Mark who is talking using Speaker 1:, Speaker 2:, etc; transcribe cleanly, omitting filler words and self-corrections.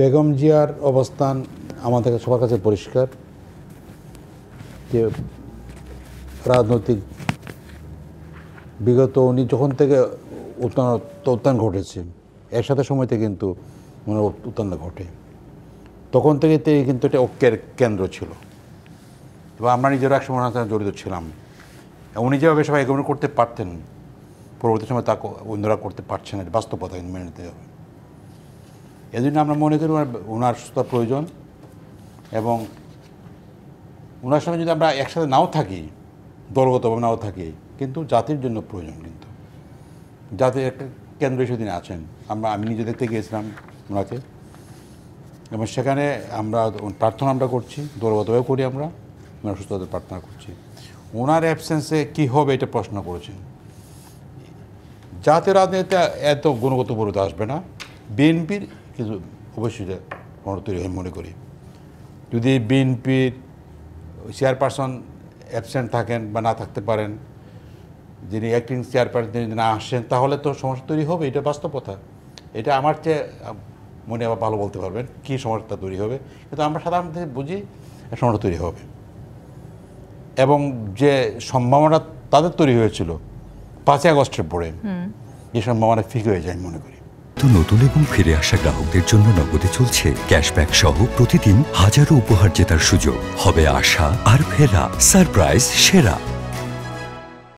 Speaker 1: বেগম জিয়ার অবস্থান আমাদের সবার কাছে পরিষ্কার যে রাজনৈতিক বিগত উনি যখন থেকে উত্থান ঘটেছে একসাথে সময়তে কিন্তু ওনার উত্থানটা ঘটে, তখন থেকে কিন্তু এটা ঐক্যের কেন্দ্র ছিল এবং আমরা নিজেরা একসময় ওনার সাথে জড়িত ছিলাম। উনি যেভাবে সবাই এগোনো করতে পারতেন পরবর্তী সময় তা অন্যরা করতে পারছে না, বাস্তবতা মেনে নিতে হবে। এই জন্য আমরা মনে করি ওনার সুস্থতার প্রয়োজন এবং ওনার সঙ্গে যদি আমরা একসাথে নাও থাকি, দলগতভাবে নাও থাকি, কিন্তু জাতির জন্য প্রয়োজন। কিন্তু জাতির একটা কেন্দ্র হিসেবে তিনি আছেন। আমি নিজে দেখতে গিয়েছিলাম ওনাকে এবং সেখানে আমরা প্রার্থনা আমরা করছি, দলগতভাবে করি, আমরা ওনার সুস্থতার প্রার্থনা করছি। ওনার অ্যাবসেন্সে কী হবে এটা প্রশ্ন করেছেন। জাতীয় রাজনীতিতে এত গুণগত পরিবর্তন আসবে না, বিএনপির কিছু অবশ্যই তৈরি হয় মনে করি। যদি বিএনপির চেয়ারপারসন অ্যাবসেন্ট থাকেন বা না থাকতে পারেন, যিনি অ্যাক্টিং চেয়ারপারসন যদি না আসেন, তাহলে তো সমস্যা তৈরি হবে। এটা বাস্তবতা। এটা আমার চেয়ে মনে আবার ভালো বলতে পারবেন কী সমস্যা তৈরি হবে, কিন্তু আমরা সাধারণত বুঝি সমস্যা তৈরি হবে। এবং যে সম্ভাবনা তাদের তৈরি হয়েছিল 5ই আগস্টের পরে, এই সম্ভাবনা ফিক হয়ে যায় মনে করি।
Speaker 2: নতুন এবং ফিরে আসা গ্রাহকদের জন্য নগদে চলছে ক্যাশব্যাক সহ প্রতিদিন হাজারো উপহার জেতার সুযোগ। হবে আশা আর ফেরা, সারপ্রাইজ সেরা।